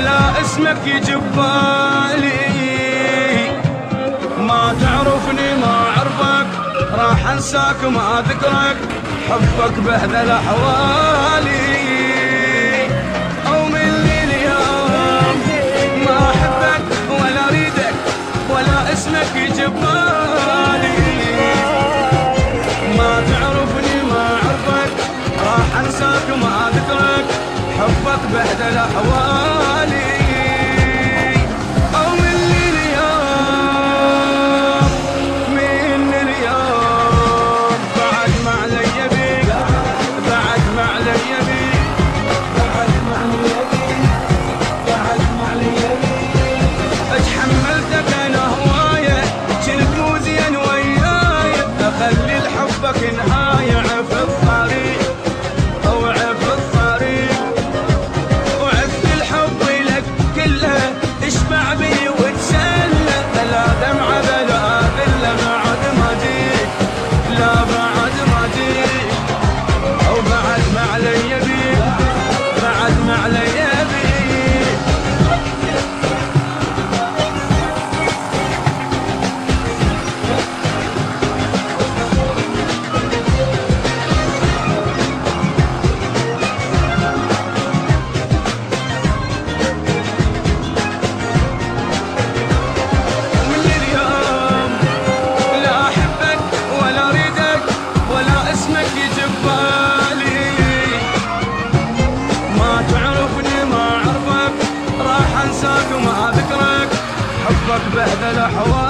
ولا اسمك يجب بالي. ما تعرفني ما اعرفك، راح انساك ما اذكرك، حبك بهذا الاحوالي. او من اليوم ما احبك ولا اريدك ولا اسمك يجب بالي. ما تعرفني ما اعرفك، راح انساك ما اذكرك، حبك بهذا الاحوالي. نهاية عف الطريق أو عف الطريق، وعف الحب لك كله اشبع بي وتسلى. لا دمعة بلا ذلة بعد ما جيت، لا بعد ما جيت، أو بعد ما علي بيك، بعد ما علي بيك. انساك وما اذكرك، حبك بهذا الاحوال.